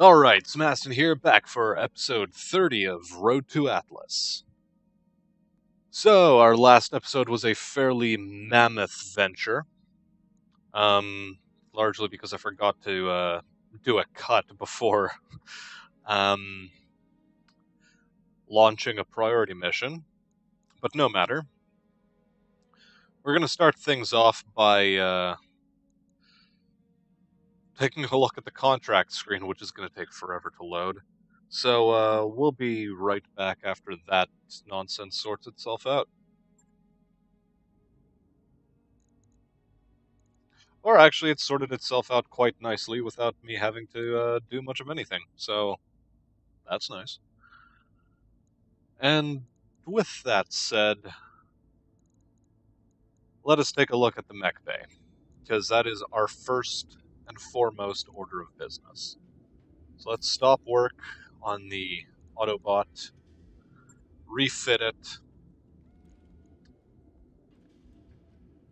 Alright, Smastian here, back for episode 30 of Road to Atlas. So, our last episode was a fairly mammoth venture. Largely because I forgot to do a cut before launching a priority mission. But no matter. We're going to start things off by taking a look at the contract screen, which is going to take forever to load. So, we'll be right back after that nonsense sorts itself out. Or actually, it sorted itself out quite nicely without me having to do much of anything, so that's nice. And with that said, let us take a look at the mech bay, because that is our first and foremost order of business. So let's stop work on the Autobot, refit it.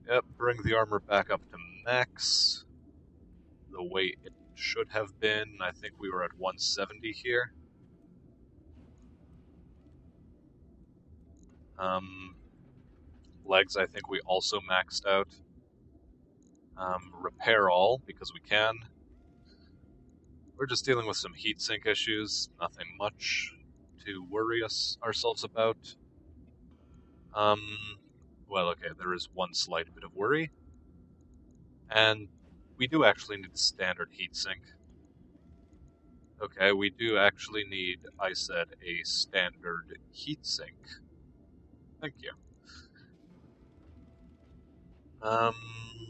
Yep, bring the armor back up to max, the way it should have been. I think we were at 170 here. Legs, I think we also maxed out. Repair all, because we can. We're just dealing with some heatsink issues, nothing much to worry ourselves about. Well, okay, there is one slight bit of worry. And we do actually need standard heatsink. Okay, we do actually need, I said, a standard heatsink. Thank you.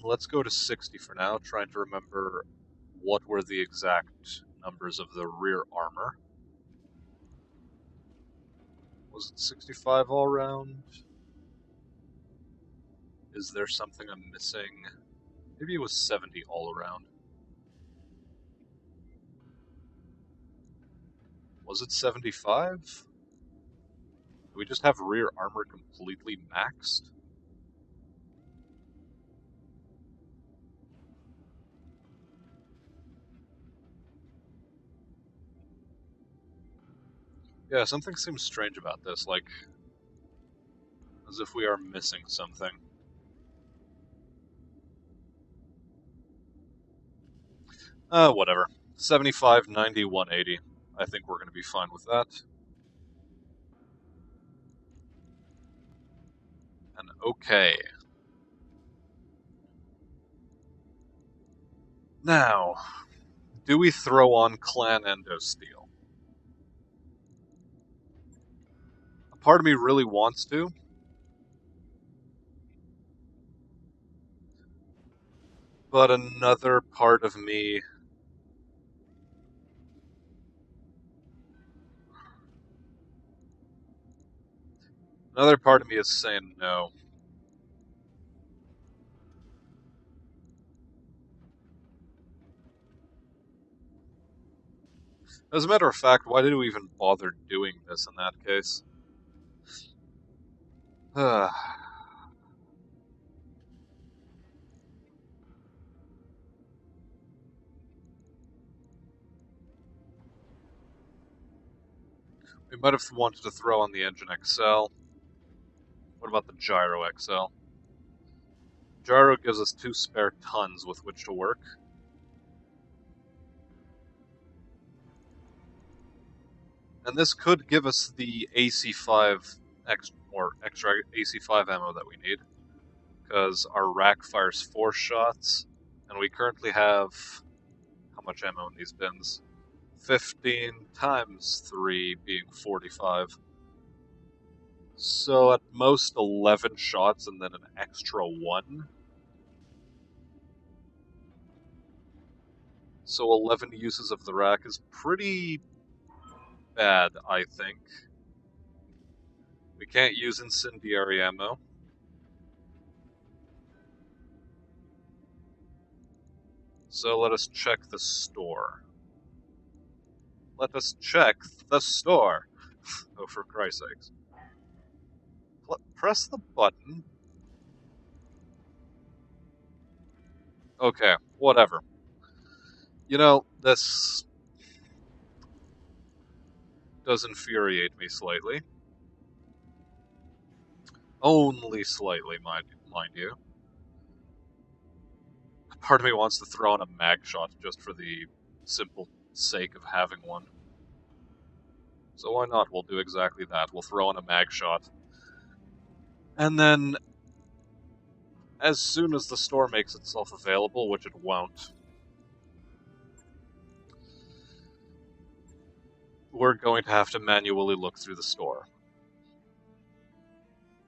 Let's go to 60 for now, trying to remember what were the exact numbers of the rear armor. Was it 65 all round? Is there something I'm missing? Maybe it was 70 all around. Was it 75? Do we just have rear armor completely maxed? Yeah, something seems strange about this, like, as if we are missing something. Whatever. 75, 90, 180. I think we're going to be fine with that. And okay. Now, do we throw on Clan Endosteel? A part of me really wants to. But another part of me... Another part of me is saying no. As a matter of fact, why did we even bother doing this in that case? We might have wanted to throw on the Engine XL. What about the Gyro XL? Gyro gives us 2 spare tons with which to work. And this could give us the AC5 extra AC5 ammo that we need, because our rack fires 4 shots, and we currently have how much ammo in these bins? 15 times 3 being 45. So at most 11 shots and then an extra 1. So 11 uses of the rack is pretty bad, I think. We can't use incendiary ammo. So let us check the store. Let us check the store. Oh, for Christ's sakes. Press the button. Okay, whatever. You know, this does infuriate me slightly. Only slightly, mind you. Part of me wants to throw in a mag shot just for the simple sake of having one. So why not? We'll do exactly that. We'll throw in a mag shot. And then, as soon as the store makes itself available, which it won't, we're going to have to manually look through the store.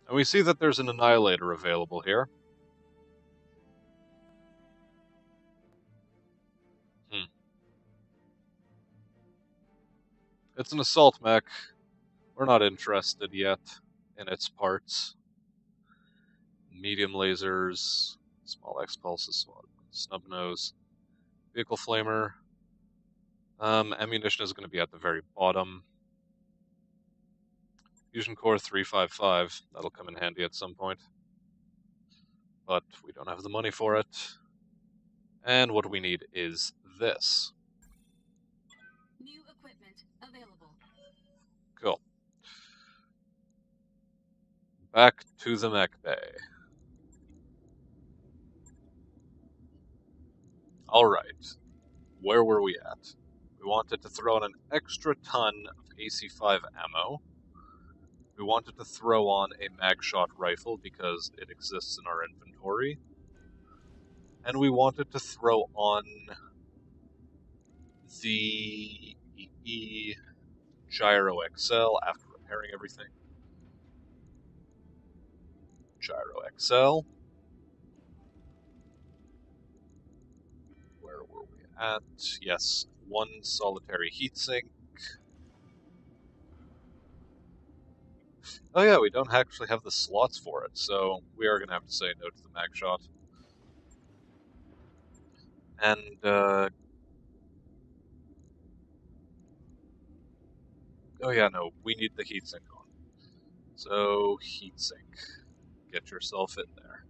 And we see that there's an Annihilator available here. It's an assault mech. We're not interested yet in its parts. Medium lasers, small X pulses, snub nose, vehicle flamer. Ammunition is going to be at the very bottom. Fusion core 355. That'll come in handy at some point. But we don't have the money for it. And what we need is this. New equipment available. Cool. Back to the mech bay. Alright. Where were we at? We wanted to throw in an extra ton of AC-5 ammo. We wanted to throw on a mag-shot rifle because it exists in our inventory. And we wanted to throw on the Gyro XL after repairing everything. Gyro XL. Where were we at? Yes, one solitary heatsink. Oh yeah, we don't actually have the slots for it, so we are going to have to say no to the mag shot. And, oh yeah, no, we need the heatsink on. So, heatsink. Get yourself in there.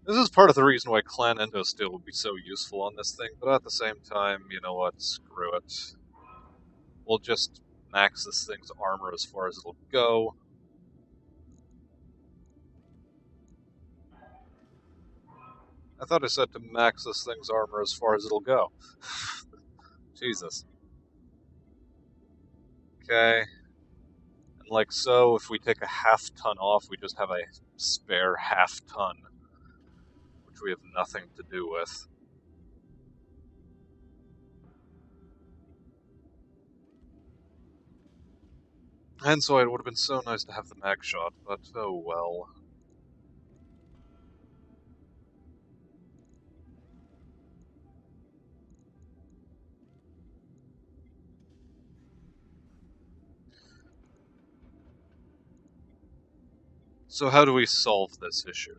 This is part of the reason why Clan Endosteel would be so useful on this thing, but at the same time, you know what, screw it. We'll just max this thing's armor as far as it'll go. I thought I said to max this thing's armor as far as it'll go. Jesus. Okay. And like so, if we take a half ton off, we just have a spare half ton, which we have nothing to do with. And so it would have been so nice to have the mag shot, but oh well. So how do we solve this issue?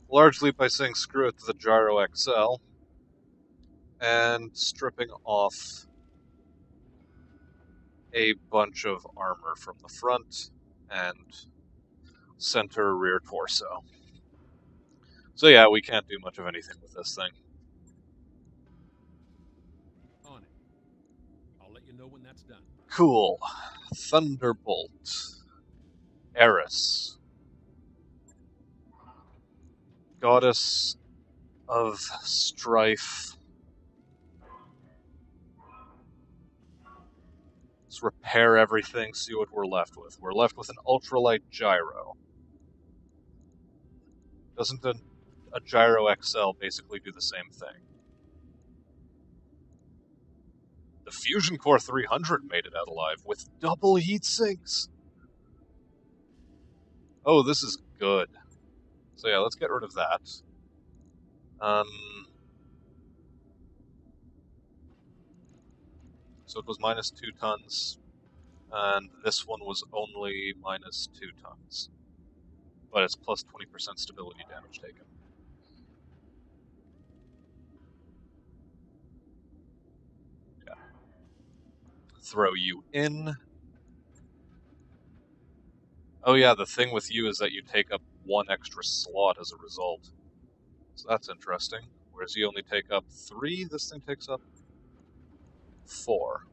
Largely by saying screw it to the Gyro XL, and stripping off a bunch of armor from the front and center rear torso. So yeah, we can't do much of anything with this thing. On it. I'll let you know when that's done. Cool. Thunderbolt. Eris. Goddess of Strife. Let's repair everything, see what we're left with. We're left with an ultralight gyro. Doesn't a Gyro XL basically do the same thing? The Fusion Core 300 made it out alive with double heat sinks. Oh, this is good. So yeah, let's get rid of that. So it was minus 2 tons, and this one was only minus 2 tons. But it's plus 20% stability damage taken. Yeah. Throw you in. Oh yeah, the thing with you is that you take up 1 extra slot as a result. So that's interesting. Whereas you only take up 3, this thing takes up 4.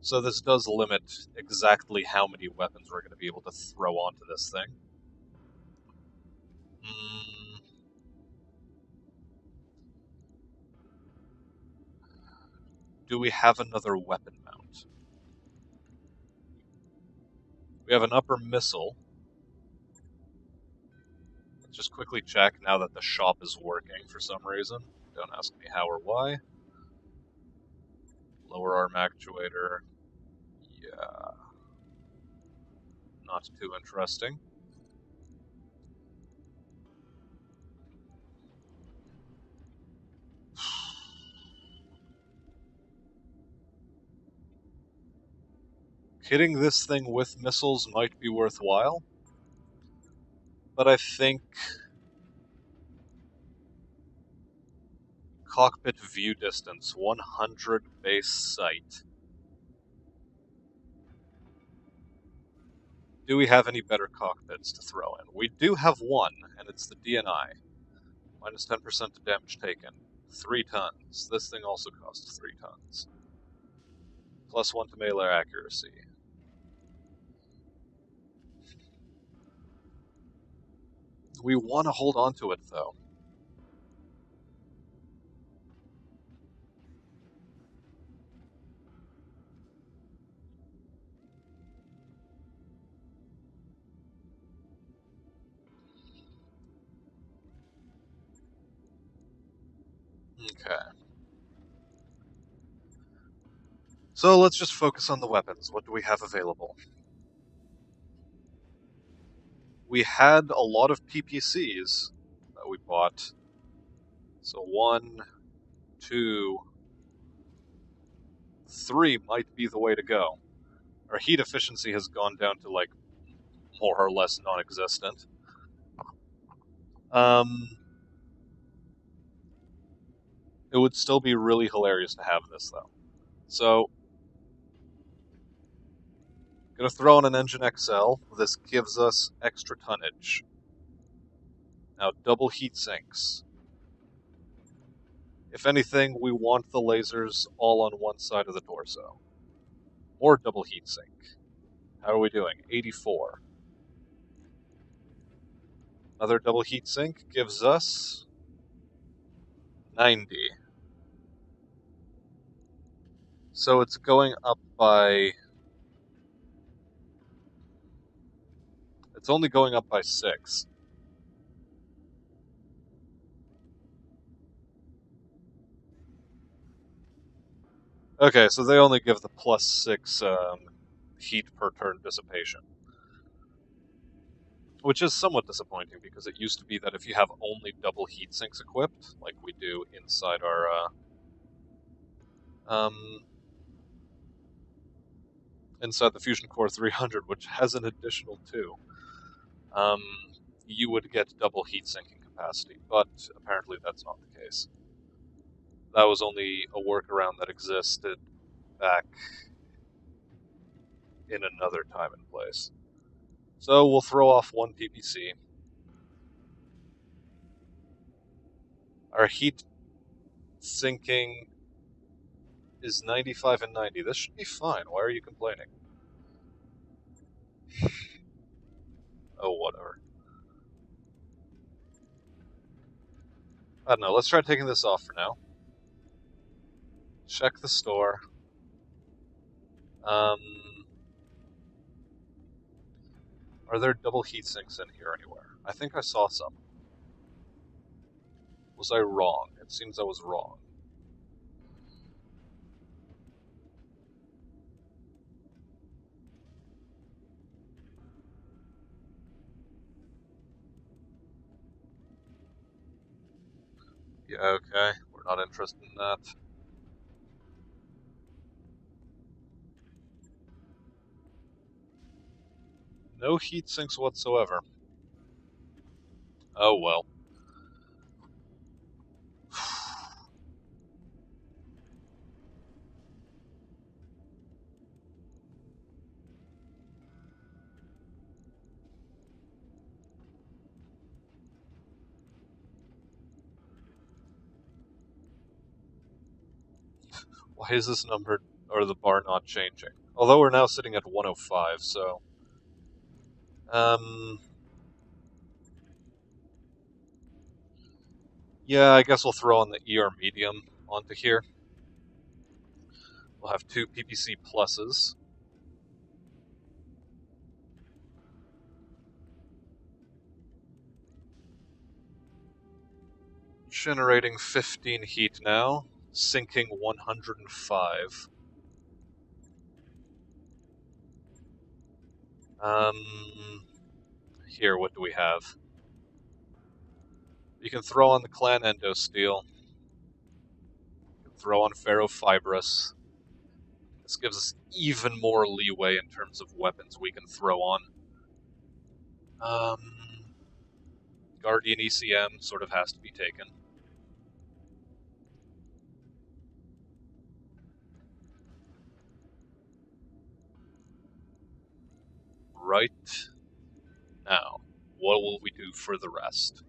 So this does limit exactly how many weapons we're going to be able to throw onto this thing. Do we have another weapon mount? We have an upper missile. Let's just quickly check now that the shop is working for some reason. Don't ask me how or why. Lower arm actuator. Yeah. Not too interesting. Hitting this thing with missiles might be worthwhile, but I think cockpit view distance, 100 base sight. Do we have any better cockpits to throw in? We do have one, and it's the DNI. Minus 10% to damage taken. 3 tons. This thing also costs 3 tons. Plus 1 to melee accuracy. We want to hold on to it, though. Okay. So let's just focus on the weapons. What do we have available? We had a lot of PPCs that we bought. So 1, 2, 3 might be the way to go. Our heat efficiency has gone down to, like, more or less non-existent. It would still be really hilarious to have this, though. So, gonna throw in an Engine XL. This gives us extra tonnage. Now, double heat sinks. If anything, we want the lasers all on one side of the torso. Or double heat sink. How are we doing? 84. Another double heat sink gives us 90. So it's going up by... It's only going up by 6. Okay, so they only give the plus 6 heat per turn dissipation. Which is somewhat disappointing, because it used to be that if you have only double heat sinks equipped, like we do inside our inside the Fusion Core 300, which has an additional 2, you would get double heat sinking capacity, but apparently that's not the case. That was only a workaround that existed back in another time and place. So we'll throw off 1 PPC. Our heat sinking is 95 and 90. This should be fine. Why are you complaining? Oh, whatever. I don't know. Let's try taking this off for now. Check the store. Are there double heat sinks in here anywhere? I think I saw some. Was I wrong? It seems I was wrong. Yeah, okay. We're not interested in that. No heat sinks whatsoever. Oh well. Why is this number, or the bar, not changing? Although we're now sitting at 105, so... Yeah, I guess we'll throw on the ER medium onto here. We'll have 2 PPC pluses. Generating 15 heat now, sinking 105. Here, what do we have? You can throw on the Clan Endosteel. You can throw on Ferrofibrous. This gives us even more leeway in terms of weapons we can throw on. Guardian ECM sort of has to be taken. Right now, what will we do for the rest?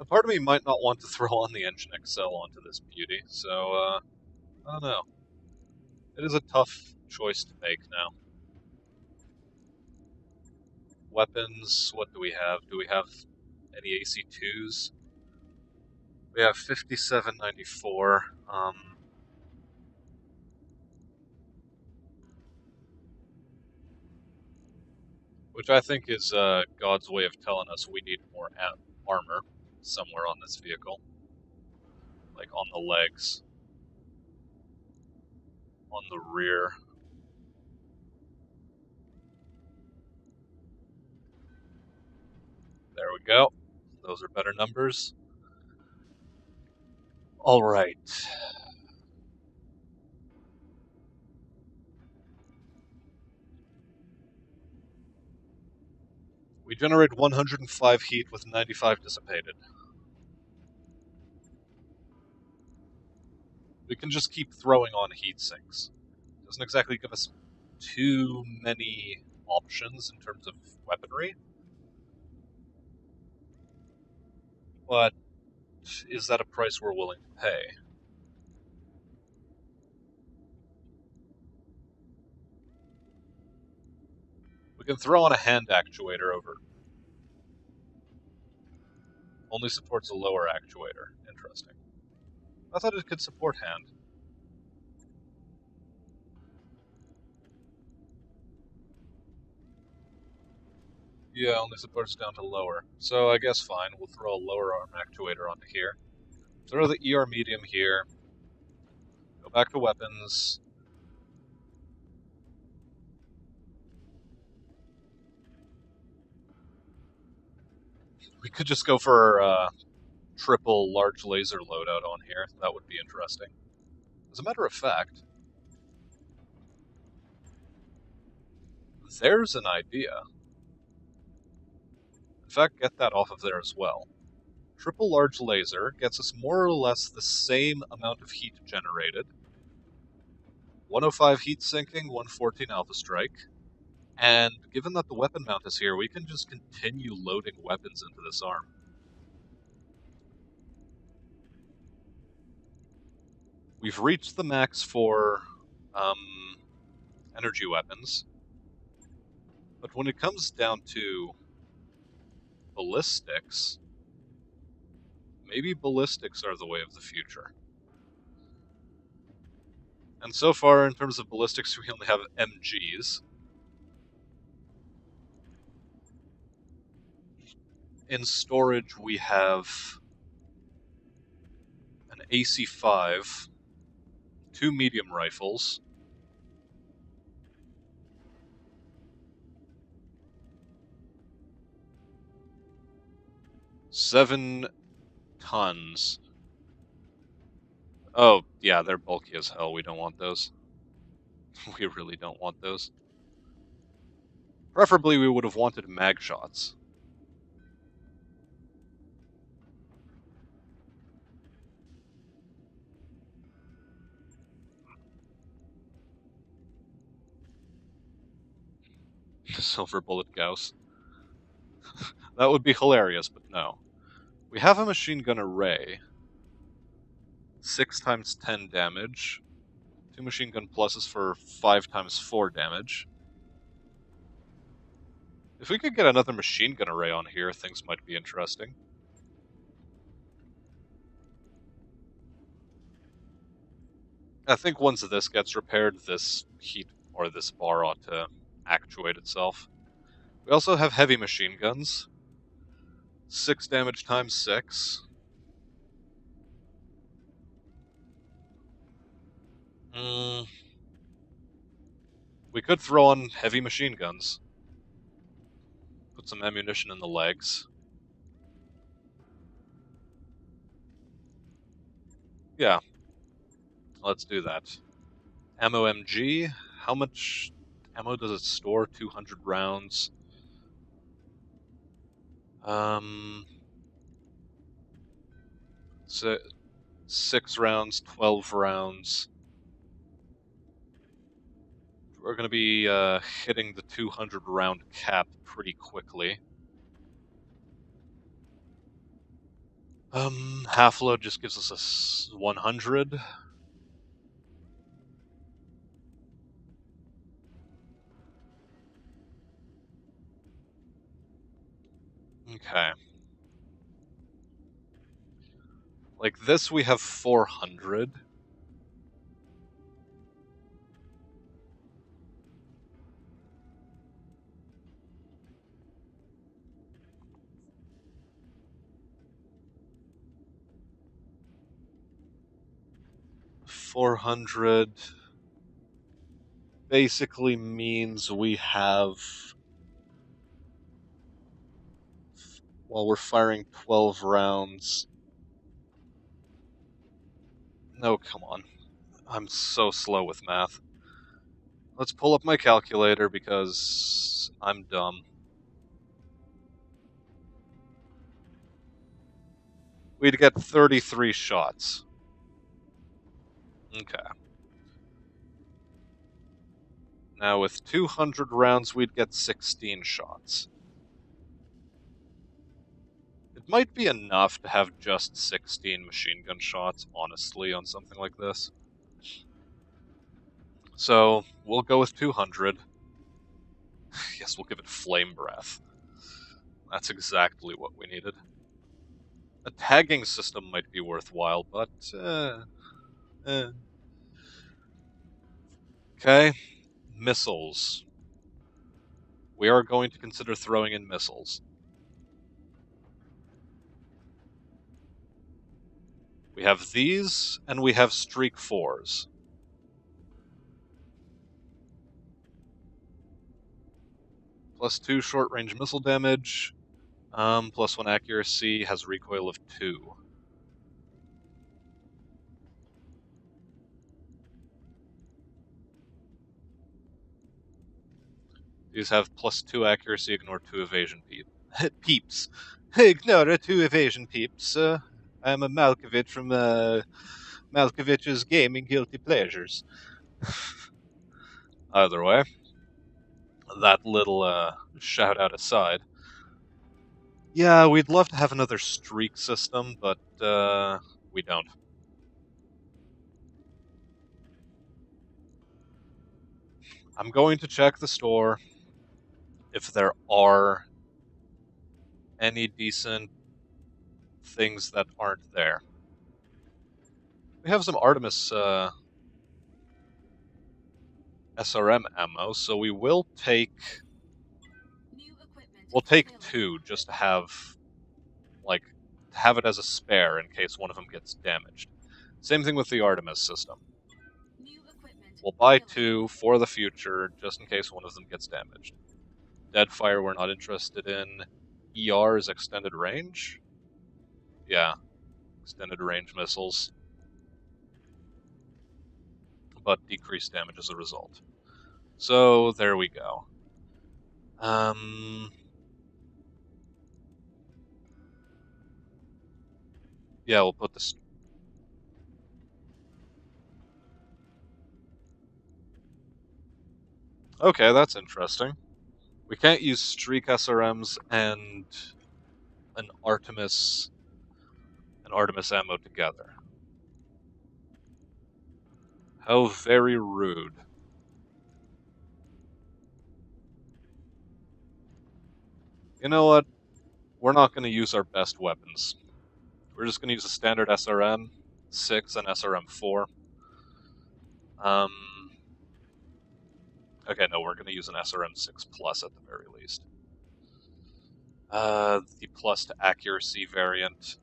A part of me might not want to throw on the Engine XL onto this beauty, so, I don't know. It is a tough choice to make now. Weapons, what do we have? Do we have any AC2s? We have 5794. Which I think is God's way of telling us we need more armor somewhere on this vehicle. Like on the legs. On the rear. There we go. Those are better numbers. Alright. We generate 105 heat with 95 dissipated. We can just keep throwing on heat sinks. Doesn't exactly give us too many options in terms of weaponry. But is that a price we're willing to pay? We can throw on a hand actuator over. Only supports a lower actuator. Interesting. I thought it could support hand. Yeah, only supports down to lower. So I guess fine, we'll throw a lower arm actuator onto here. Throw the ER medium here. Go back to weapons. We could just go for triple large laser loadout on here. That would be interesting. As a matter of fact, there's an idea. In fact, get that off of there as well. Triple large laser gets us more or less the same amount of heat generated. 105 heat sinking, 114 alpha strike. And given that the weapon mount is here, we can just continue loading weapons into this arm. We've reached the max for energy weapons. But when it comes down to ballistics, maybe ballistics are the way of the future. And so far, in terms of ballistics, we only have MGs. In storage, we have an AC5, 2 medium rifles, 7 tons. Oh, yeah, they're bulky as hell. We don't want those. We really don't want those. Preferably, we would have wanted mag shots. Silver bullet Gauss. That would be hilarious, but no. We have a machine gun array. 6 times 10 damage. 2 machine gun pluses for 5 times 4 damage. If we could get another machine gun array on here, things might be interesting. I think once this gets repaired, this heat or this bar ought to actuate itself. We also have heavy machine guns. 6 damage times 6. We could throw on heavy machine guns. Put some ammunition in the legs. Yeah. Let's do that. Ammo MG. How much ammo does it store? 200 rounds. So 6 rounds, 12 rounds. We're going to be hitting the 200 round cap pretty quickly. Half load just gives us a 100. Okay. Like this, we have 400. $400 basically means we have, well, we're firing 12 rounds. No, come on. I'm so slow with math. Let's pull up my calculator because I'm dumb. We'd get 33 shots. Okay. Now with 200 rounds, we'd get 16 shots. It might be enough to have just 16 machine gun shots, honestly, on something like this. So, we'll go with 200. Yes, we'll give it flame breath. That's exactly what we needed. A tagging system might be worthwhile, but, Okay, missiles. We are going to consider throwing in missiles. We have these, and we have Streak 4s. +2 short-range missile damage, +1 accuracy, has recoil of 2. These have +2 accuracy, ignore 2 evasion peeps. Ignore 2 evasion peeps. I'm a Malkovich from Malkovich's Gaming Guilty Pleasures. Either way, that little shout out aside. Yeah, we'd love to have another streak system, but we don't. I'm going to check the store if there are any decent things that aren't there. We have some Artemis SRM ammo, so we will take. We'll take 2 just to have, like, to have it as a spare in case one of them gets damaged. Same thing with the Artemis system. We'll buy 2 for the future just in case one of them gets damaged. Deadfire we're not interested in. ER is extended range? Yeah, extended range missiles. But decreased damage as a result. So, there we go. Yeah, we'll put this. Okay, that's interesting. We can't use streak SRMs and an Artemis ammo together. How very rude. You know what? We're not going to use our best weapons. We're just going to use a standard SRM 6 and SRM 4. Okay, no, we're going to use an SRM 6 plus at the very least. The plus to accuracy variant.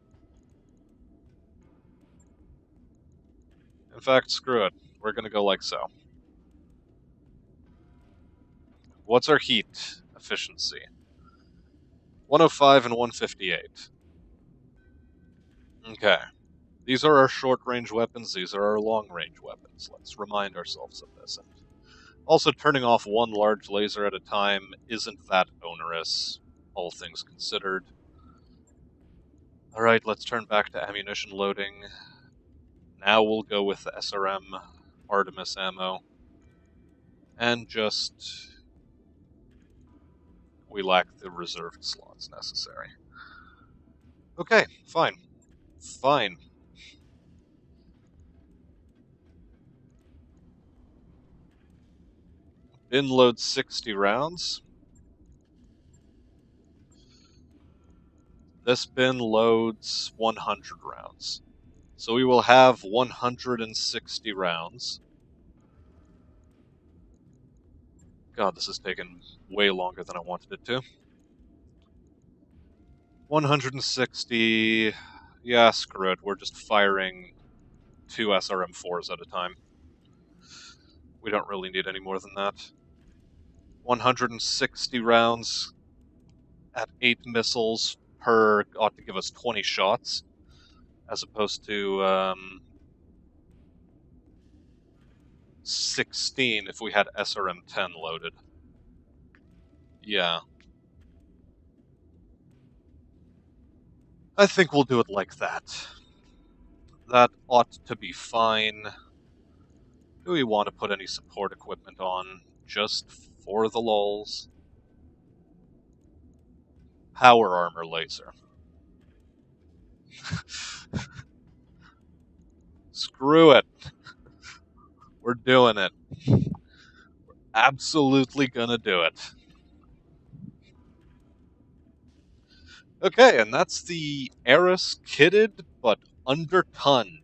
In fact, screw it. We're going to go like so. What's our heat efficiency? 105 and 158. Okay. These are our short-range weapons, these are our long-range weapons. Let's remind ourselves of this. And also, turning off one large laser at a time isn't that onerous, all things considered. Alright, let's turn back to ammunition loading. Now we'll go with the SRM Artemis ammo. And just... we lack the reserved slots necessary. Okay, fine. Fine. Bin loads 60 rounds. This bin loads 100 rounds. So we will have 160 rounds. God, this has taken way longer than I wanted it to. 160... yeah, screw it. We're just firing 2 SRM4s at a time. We don't really need any more than that. 160 rounds at 8 missiles per ought to give us 20 shots, as opposed to 16 if we had SRM-10 loaded. Yeah. I think we'll do it like that. That ought to be fine. Do we want to put any support equipment on, just for the lulz? Power armor laser. Screw it. We're doing it. We're absolutely gonna do it. Okay, and that's the Eris kitted but undertunned.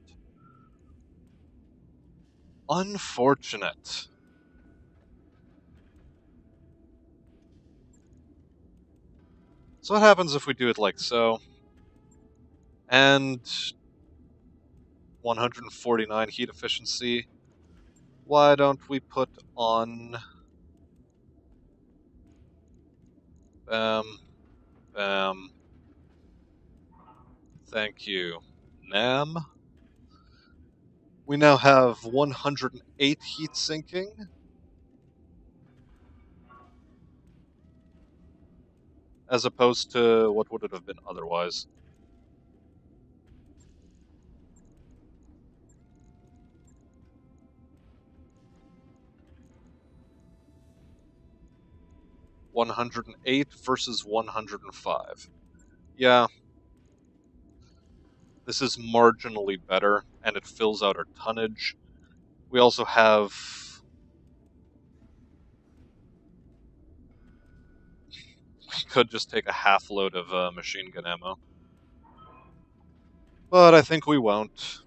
Unfortunate. So what happens if we do it like so? And 149 heat efficiency. Why don't we put on... bam. Thank you. Nam. We now have 108 heat sinking. As opposed to what would it have been otherwise? $108 versus 105. Yeah. This is marginally better, and it fills out our tonnage. We also have... we could just take a half load of machine gun ammo. But I think we won't.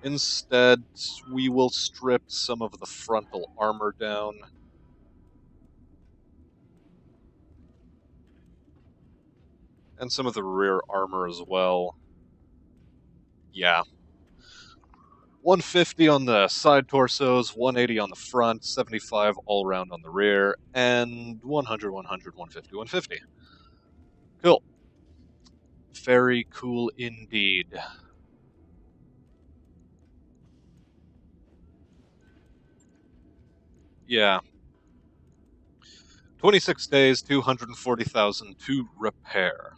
Instead, we will strip some of the frontal armor down. And some of the rear armor as well. Yeah. 150 on the side torsos, 180 on the front, 75 all around on the rear, and 100, 100, 150, 150. Cool. Very cool indeed. Yeah. 26 days, 240,000 to repair.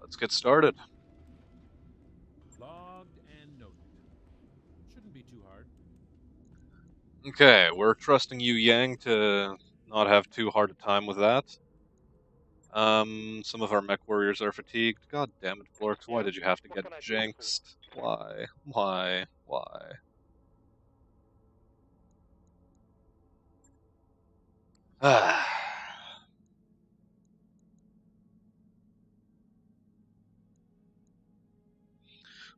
Let's get started. Logged and noted. Shouldn't be too hard. Okay, we're trusting you, Yang, to not have too hard a time with that. Some of our mech warriors are fatigued. God damn it, Blorks, why did you have to get jinxed? Why? Why? Why? Ah.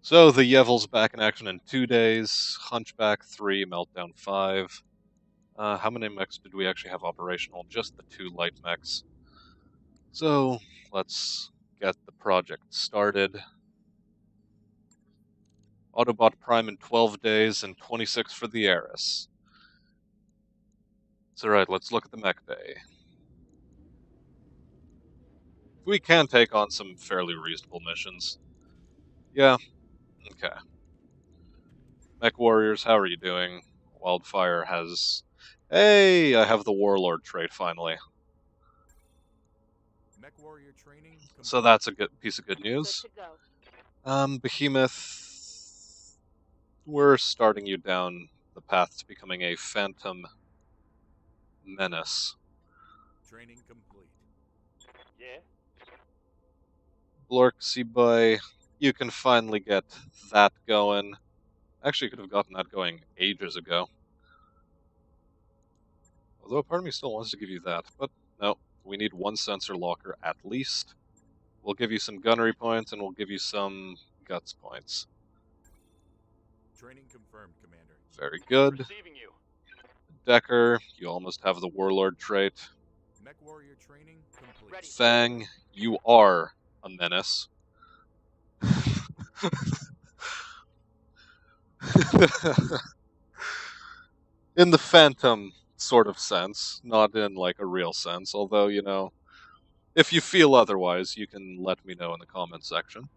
So the Yevl's back in action in 2 days. Hunchback 3, Meltdown 5. How many mechs did we actually have operational? Just the 2 light mechs. So let's get the project started. Autobot Prime in 12 days and 26 for the Eris. It's alright, let's look at the mech bay. We can take on some fairly reasonable missions. Yeah, okay. Mech Warriors, how are you doing? Wildfire has... Hey, I have the Warlord trait finally. Mech warrior training complete. So that's a good piece of good news. Behemoth... We're starting you down the path to becoming a Phantom Menace. Training complete. Yeah. Blorksy boy, you can finally get that going. Actually, could have gotten that going ages ago. Although part of me still wants to give you that, but no, we need 1 sensor locker at least. We'll give you some gunnery points, and we'll give you some guts points. Training confirmed, Commander. Very good. Receiving you. Decker, you almost have the Warlord trait. Mech warrior training complete. Ready. Fang, you are a menace. In the Phantom sort of sense, not in like a real sense, although, you know, if you feel otherwise, you can let me know in the comment section.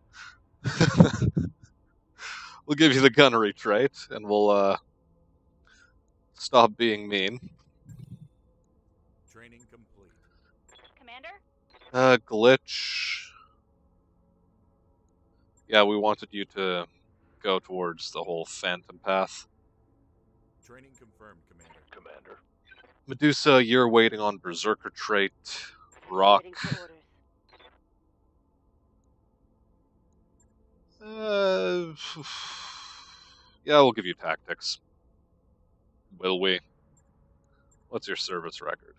We'll give you the gunnery trait, and we'll stop being mean. Training complete. Commander? Glitch. Yeah, we wanted you to go towards the whole Phantom path. Training confirmed, Commander. Commander. Medusa, you're waiting on Berserker trait. Rock. Waiting for orders. Yeah, we'll give you tactics. Will we? What's your service record?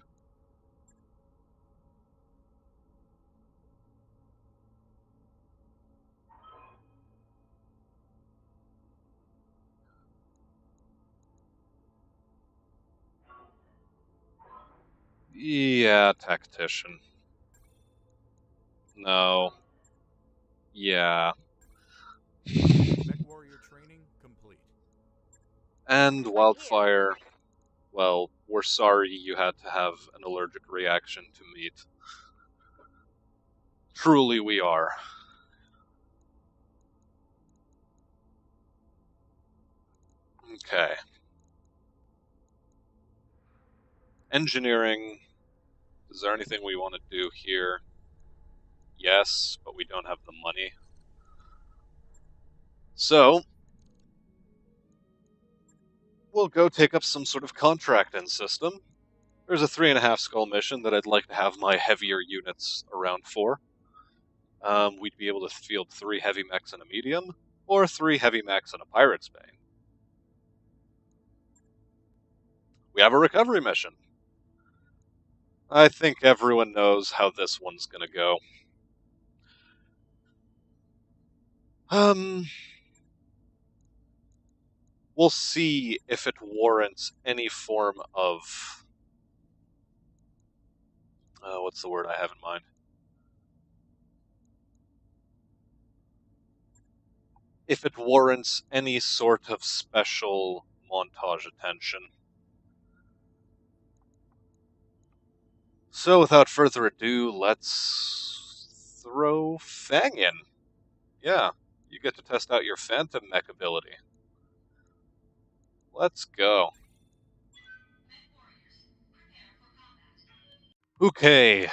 Yeah, tactician. No. Yeah. Mech warrior training complete. And Wildfire, well, we're sorry you had to have an allergic reaction to meat. Truly we are. Okay. Engineering. Is there anything we want to do here? Yes, but we don't have the money. So, we'll go take up some sort of contract-in system. There's a 3.5 skull mission that I'd like to have my heavier units around for. We'd be able to field 3 heavy mechs and a medium, or 3 heavy mechs and a pirate's bane. We have a recovery mission. I think everyone knows how this one's gonna go. We'll see if it warrants any form of... what's the word I have in mind? If it warrants any sort of special montage attention. So, without further ado, let's throw Fang in. Yeah, you get to test out your Phantom mech ability. Let's go. Okay.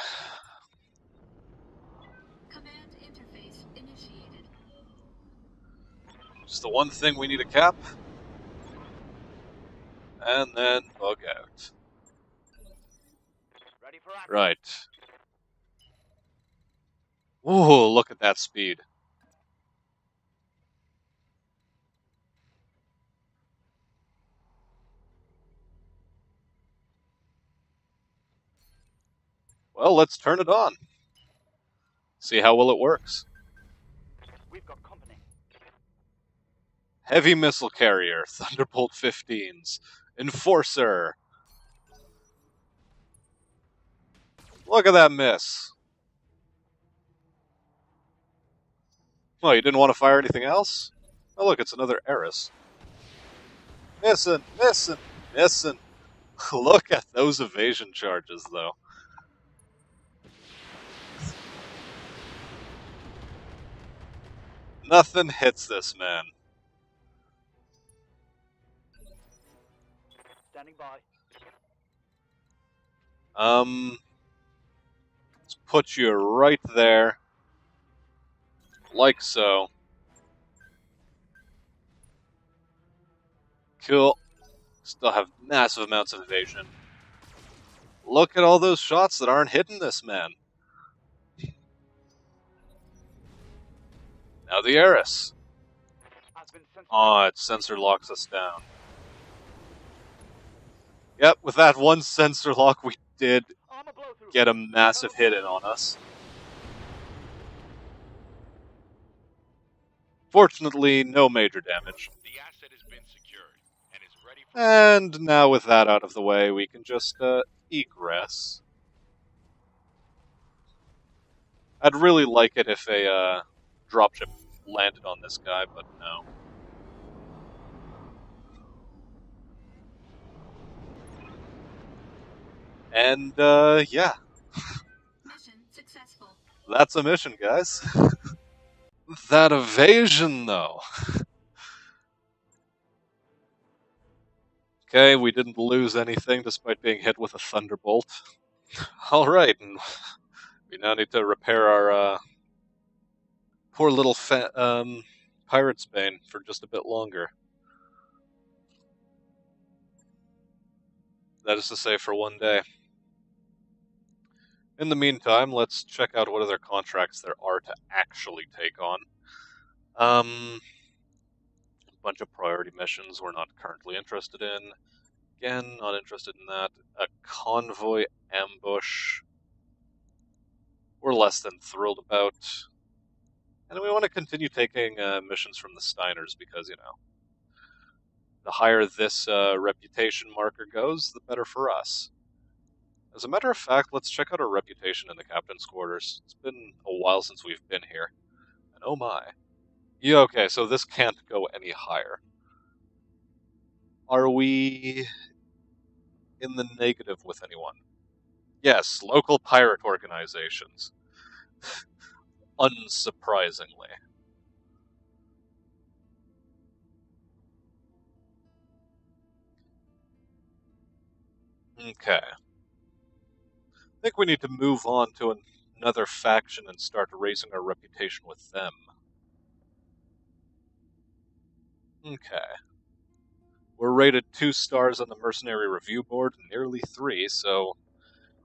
Command interface initiated. Just the one thing we need to cap. And then bug out. Ready for action. Right. Ooh, look at that speed. Well, let's turn it on. See how well it works. We've got company. Heavy missile carrier, Thunderbolt 15s, Enforcer. Look at that miss. Well, you didn't want to fire anything else? Oh, look, it's another Eris. Missing, missing, missing. Look at those evasion charges, though. Nothing hits this man. Standing by. Let's put you right there. Like so. Cool. Still have massive amounts of evasion. Look at all those shots that aren't hitting this man. Now the Eris. I've been sent. Oh, it sensor locks us down. Yep, with that one sensor lock, we did Armor blow through. get a massive hit in on us. Fortunately, no major damage. The asset has been secured and is ready for And now with that out of the way, we can just egress. I'd really like it if a dropship landed on this guy, but no. And yeah, Mission successful. that's a mission, guys. That evasion, though. Okay, we didn't lose anything despite being hit with a thunderbolt. Alright, and we now need to repair our poor little pirate's bane for just a bit longer. That is to say, for one day. In the meantime, let's check out what other contracts there are to actually take on. A bunch of priority missions we're not currently interested in. Again, not interested in that. A convoy ambush we're less than thrilled about. And we want to continue taking missions from the Steiners because, you know, the higher this reputation marker goes, the better for us. As a matter of fact, let's check out our reputation in the captain's quarters. It's been a while since we've been here. And oh my. Yeah, okay, so this can't go any higher. Are we in the negative with anyone? Yes, local pirate organizations. Unsurprisingly. Okay. I think we need to move on to another faction and start raising our reputation with them. Okay. We're rated 2 stars on the Mercenary Review Board, nearly 3, so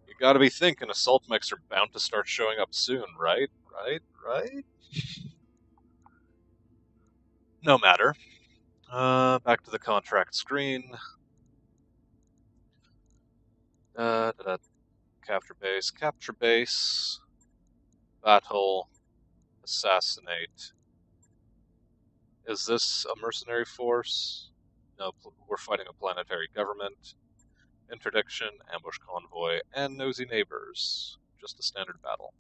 you gotta be thinking assault mechs are bound to start showing up soon, right? Right? No matter. Back to the contract screen. Capture base, battle, assassinate. Is this a mercenary force? No, we're fighting a planetary government. Interdiction, ambush convoy, and nosy neighbors. Just a standard battle.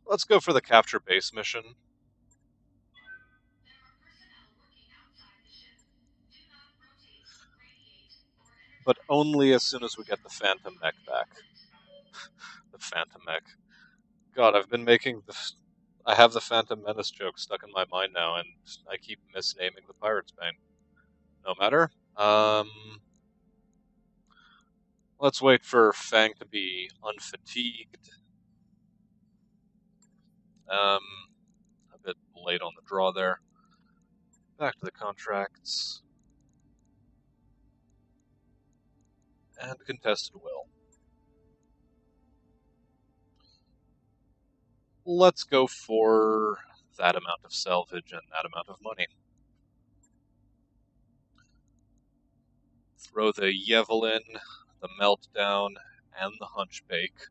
Let's go for the capture base mission. There are personnel working outside the ship. Do not rotate, radiate, or But energize. only as soon as we get the Phantom mech back. The Phantom mech. God, I've been making the... I have the Phantom Menace joke stuck in my mind now, and I keep misnaming the Pirate's Bane. No matter. Let's wait for Fang to be unfatigued. A bit late on the draw there. Back to the contracts. And contested will. Let's go for that amount of salvage and that amount of money. Throw the Yevlin, the Meltdown, and the Hunchbake.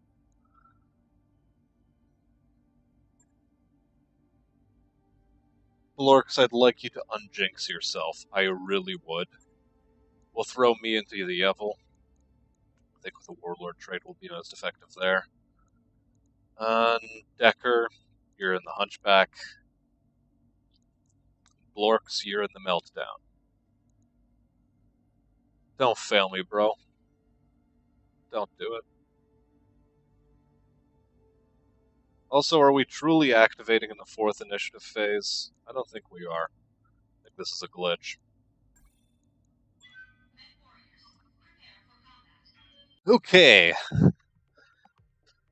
Blorks, I'd like you to unjinx yourself. I really would. We'll throw me into the Yevel. I think with the Warlord trait will be most effective there. Decker, you're in the Hunchback. Blorks, you're in the Meltdown. Don't fail me, bro. Don't do it. Also, are we truly activating in the 4th initiative phase? I don't think we are. I think this is a glitch. Okay.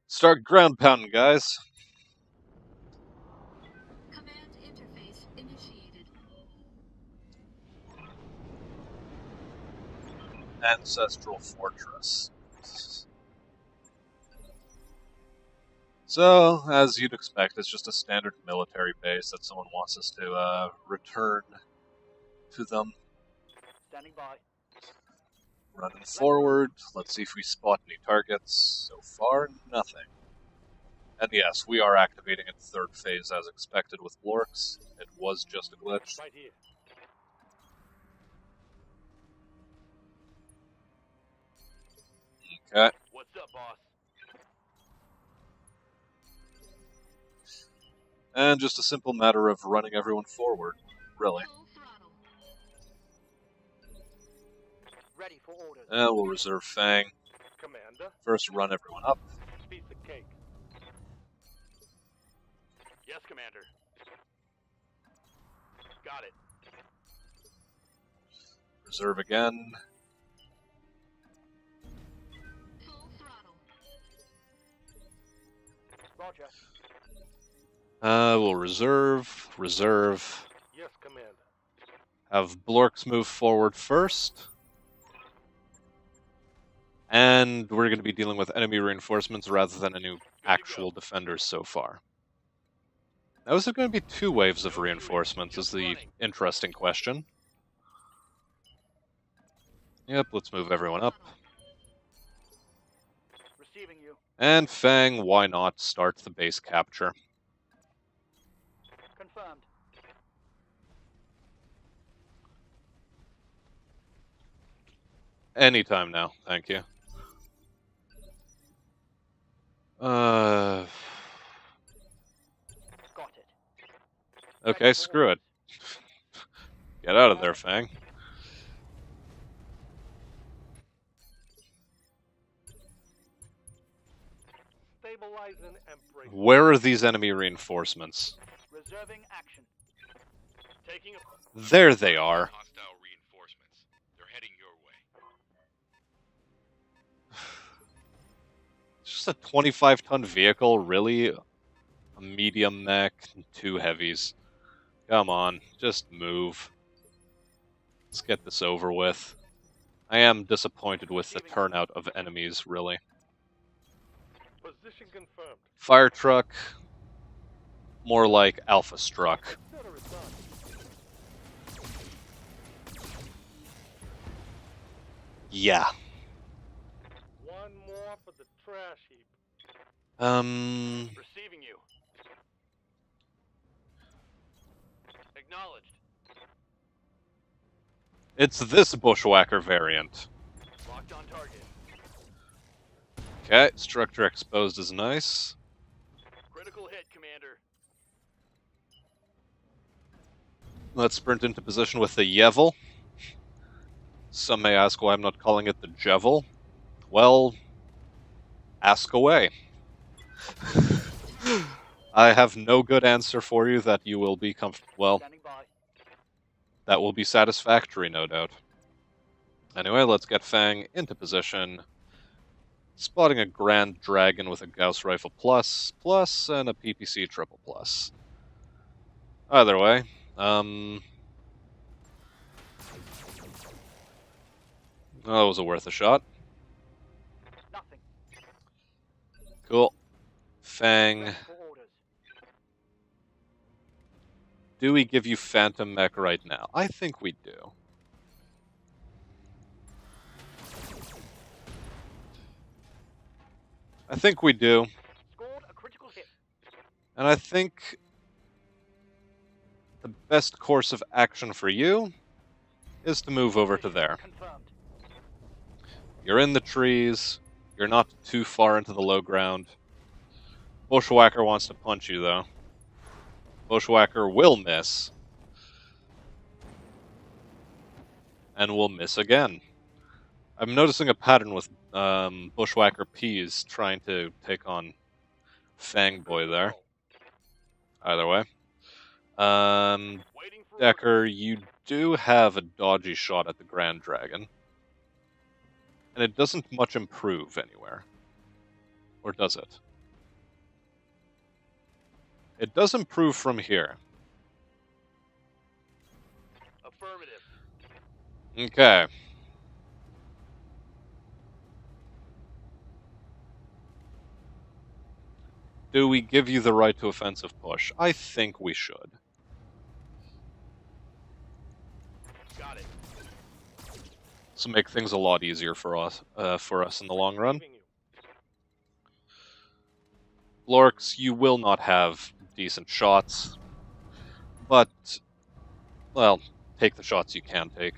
Start ground pounding, guys. Command interface initiated. Ancestral Fortress. So, as you'd expect, it's just a standard military base that someone wants us to return to them. Standing by. Running forward, let's see if we spot any targets. So far, nothing. And yes, we are activating in 3rd phase as expected with Blorks. It was just a glitch. Right here. Okay. What's up, boss? And just a simple matter of running everyone forward, really. Full throttle. Ready for orders. And we'll reserve Fang. Commander, First, run everyone up. piece of cake. Yes, Commander. Got it. Reserve again. Full throttle. Roger. We'll reserve. Yes, Commander. Have Blorks move forward first. And we're going to be dealing with enemy reinforcements rather than any actual defenders so far. Now, is there going to be 2 waves of reinforcements is the interesting question. Yep, let's move everyone up. Receiving you. And Fang, why not start the base capture? Confirmed. Anytime now, thank you. Got it. Okay, screw it. Get out of there, Fang. Stabilizing and brace. Where are these enemy reinforcements? Reserving action. Taking a There they are. hostile reinforcements. They're heading your way. It's just a 25-ton vehicle, really? A medium mech, 2 heavies. Come on, just move. Let's get this over with. I am disappointed with the turnout of enemies, really. Position confirmed. Fire truck, more like Alpha Struck. Consider it done. Yeah. One more for the trash heap. Receiving you. Acknowledged. It's this Bushwhacker variant. Locked on target. Okay, structure exposed is nice. Critical hit, Commander. Let's sprint into position with the Yevel. Some may ask why I'm not calling it the Jevel. Well, ask away. I have no good answer for you that you will be well, Standing by. that will be satisfactory, no doubt. Anyway, let's get Fang into position. Spotting a Grand Dragon with a Gauss Rifle plus, and a PPC triple plus. Either way, Oh, that was worth a shot. Nothing. Cool. Fang. Ready for orders. Do we give you Phantom Mech right now? I think we do. I think we do. Scored a critical hit. And I think the best course of action for you is to move over to there. Confirmed. You're in the trees. You're not too far into the low ground. Bushwhacker wants to punch you, though. Bushwhacker will miss. And will miss again. I'm noticing a pattern with Bushwhacker P's trying to take on Fangboy there. Either way. Waiting for Decker, you do have a dodgy shot at the Grand Dragon. And it doesn't much improve anywhere. Or does it? It does improve from here. Affirmative. Okay. Do we give you the right to offensive push? I think we should. Got it. This will make things a lot easier for us in the long run. Receiving you. Lorx, you will not have decent shots, but, well, take the shots you can take.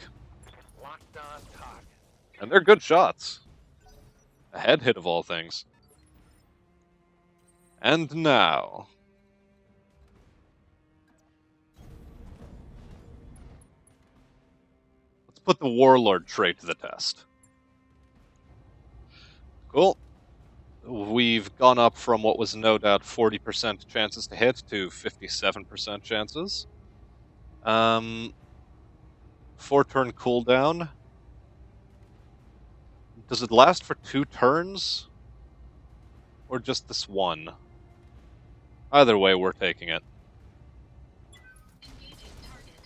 Locked on target. And they're good shots. A head hit of all things. And now... let's put the Warlord trait to the test. Cool. We've gone up from what was no doubt 40% chances to hit to 57% chances. 4-turn cooldown. Does it last for 2 turns? Or just this one? Either way, we're taking it. Engaging target.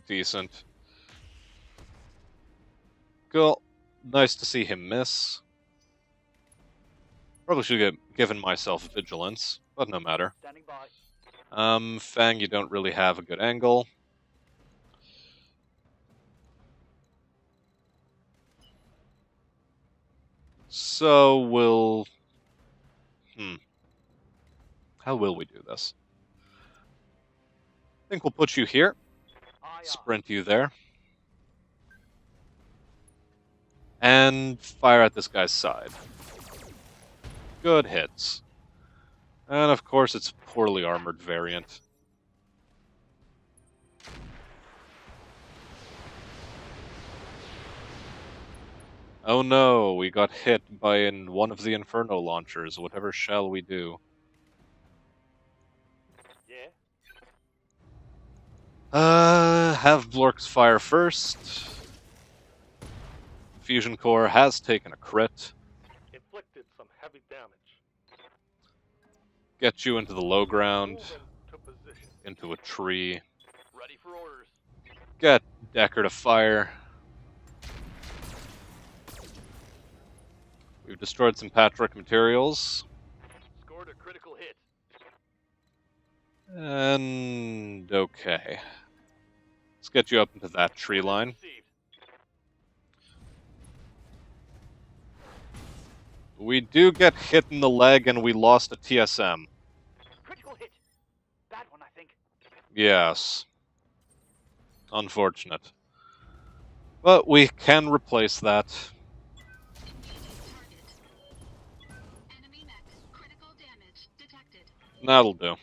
Decent. Cool. Nice to see him miss. Probably should have given myself vigilance, but no matter. Standing by. Fang, you don't really have a good angle. So we'll... How will we do this? I think we'll put you here. Aye, Sprint you there. And fire at this guy's side. Good hits. And of course it's a poorly armored variant. Oh no, we got hit by one of the Inferno launchers. Whatever shall we do? Yeah. Have Blorks fire first. Fusion Core has taken a crit. Inflicted some heavy damage. Get you into the low ground, Move into position. into a tree. Ready for orders. Get Decker to fire. We've destroyed some Patrick materials. Scored a critical hit. And okay. Let's get you up into that tree line. Received. We do get hit in the leg and we lost a TSM. critical hit. Bad one, I think. Yes. Unfortunate. But we can replace that. Engaging target. Enemy mech. Critical damage detected. That'll do.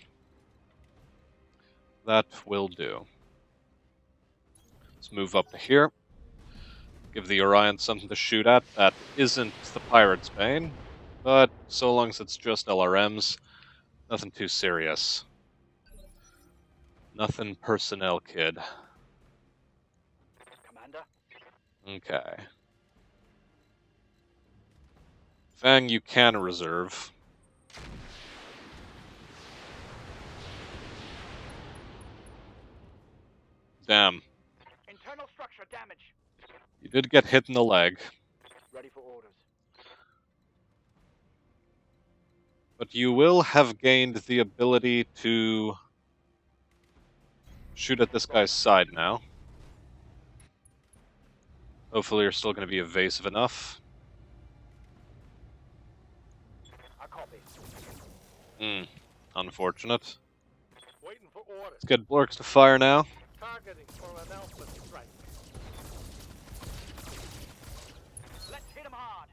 That will do. Let's move up to here. Give the Orion something to shoot at that isn't the Pirate's Bane, but so long as it's just LRMs, nothing too serious. Nothing personnel, kid. Commander. Okay. Fang, you can reserve. Damn. Internal structure damage. You did get hit in the leg, Ready for orders. but you will have gained the ability to shoot at this guy's side now. Hopefully you're still going to be evasive enough. I copy. Unfortunate. Waiting for orders. Let's get Blorks to fire now. Targeting for an alpha strike. Let's hit him hard.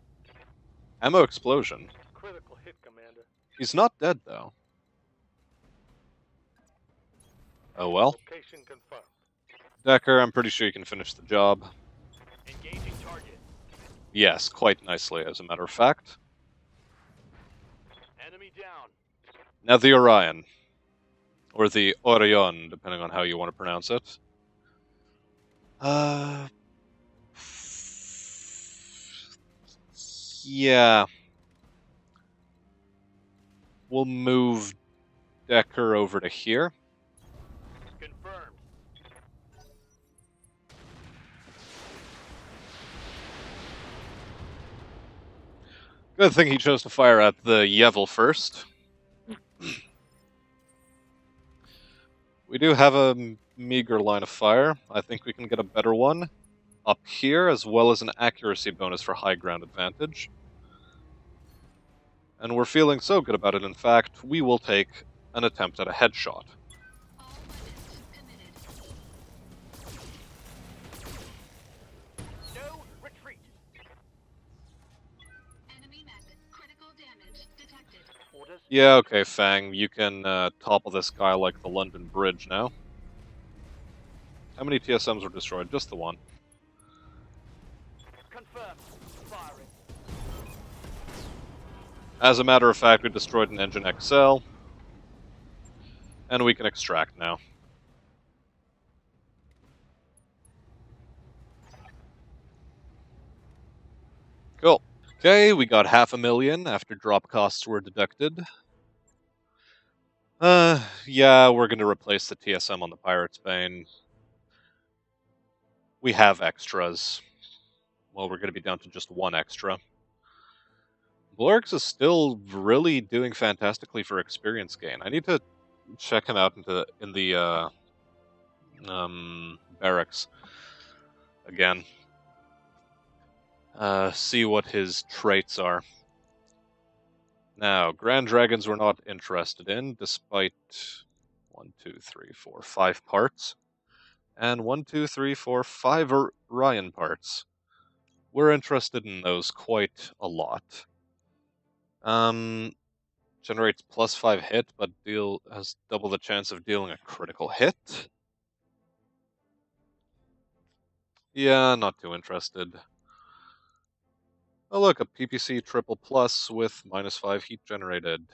Ammo explosion. Critical hit, Commander. He's not dead, though. Oh well. Location confirmed. Decker, I'm pretty sure you can finish the job. Engaging target. Yes, quite nicely, as a matter of fact. Enemy down. Now the Orion. Or the Orion, depending on how you want to pronounce it. Yeah. We'll move Decker over to here. Confirmed. Good thing he chose to fire at the Yevil first. We do have a meager line of fire. I think we can get a better one up here, as well as an accuracy bonus for high ground advantage. And we're feeling so good about it, in fact, we will take an attempt at a headshot. All weapons committed. No retreat. Enemy mech. Critical damage detected. Orders. Yeah, okay, Fang, you can topple this guy like the London Bridge now. How many TSMs were destroyed? Just the one. Confirmed. Firing. As a matter of fact, we destroyed an engine XL. And we can extract now. Cool. Okay, we got 500,000 after drop costs were deducted. Yeah, we're going to replace the TSM on the Pirate's Bane. We have extras. Well, we're going to be down to just one extra. Blorks is still really doing fantastically for experience gain. I need to check him out in the barracks again. See what his traits are. Now, Grand Dragons we're not interested in, despite 5 parts. And 5 Orion parts. We're interested in those quite a lot. Generates +5 hit, but has double the chance of dealing a critical hit. Yeah, not too interested. Oh look, a PPC triple plus with -5 heat generated.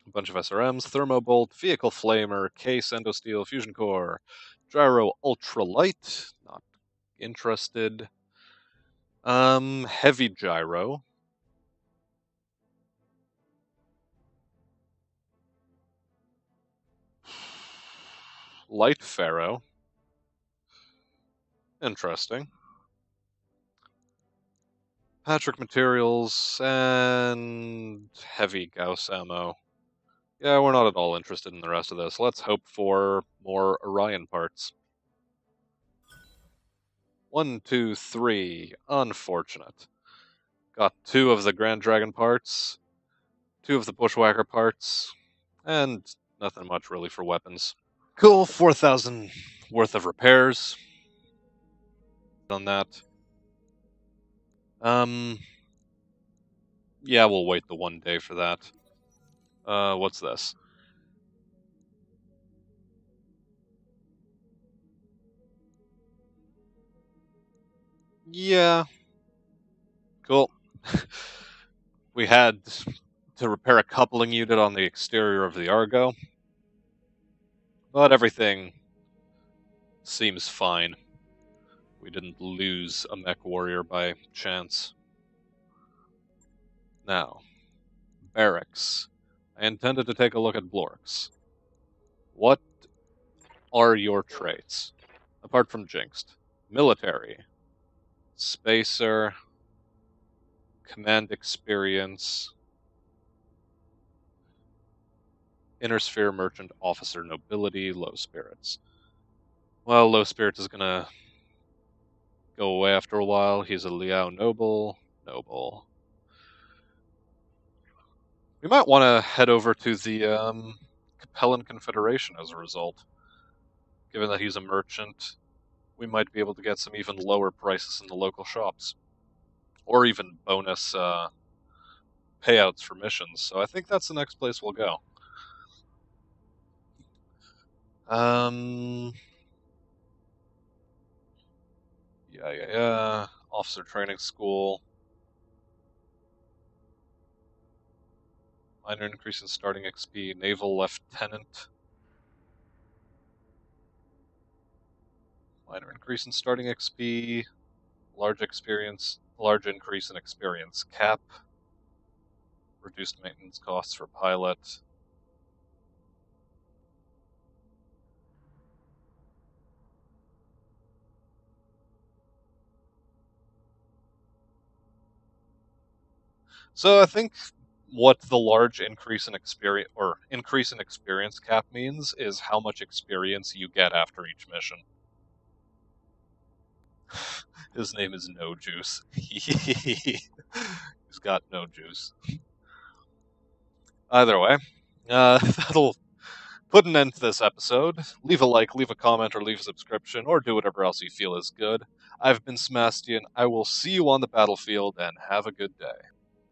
A bunch of SRMs, Thermobolt, Vehicle Flamer, Case Endosteel, Fusion Core, Gyro Ultralight, not interested. Heavy Gyro. Light Pharaoh. Interesting. Patrick Materials, and Heavy Gauss Ammo. Yeah, we're not at all interested in the rest of this. Let's hope for more Orion parts. 1, 2, 3. Unfortunate. Got 2 of the Grand Dragon parts, 2 of the Bushwhacker parts, and nothing much really for weapons. Cool, 4,000 worth of repairs on that. Yeah, we'll wait the 1 day for that. What's this? Yeah. Cool. We had to repair a coupling unit on the exterior of the Argo, but everything seems fine. We didn't lose a mech warrior by chance. Now, barracks. I intended to take a look at Blorks. What are your traits? Apart from Jinxed. Military. Spacer. Command experience. Inner Sphere Merchant Officer Nobility. Low Spirits. Well, Low Spirits is gonna go away after a while. He's a Liao Noble. Noble. We might want to head over to the Capellan Confederation as a result. Given that he's a merchant, we might be able to get some even lower prices in the local shops. Or even bonus payouts for missions. So I think that's the next place we'll go. Yeah. Officer Training School. Minor increase in starting XP. Naval Lieutenant. Minor increase in starting XP. Large increase in experience cap. Reduced maintenance costs for pilot. So I think what the large increase in experience cap means is how much experience you get after each mission. His name is No Juice. He's got no juice. Either way, that'll put an end to this episode. Leave a like, leave a comment, or leave a subscription, or do whatever else you feel is good. I've been Smastian. I will see you on the battlefield, and have a good day.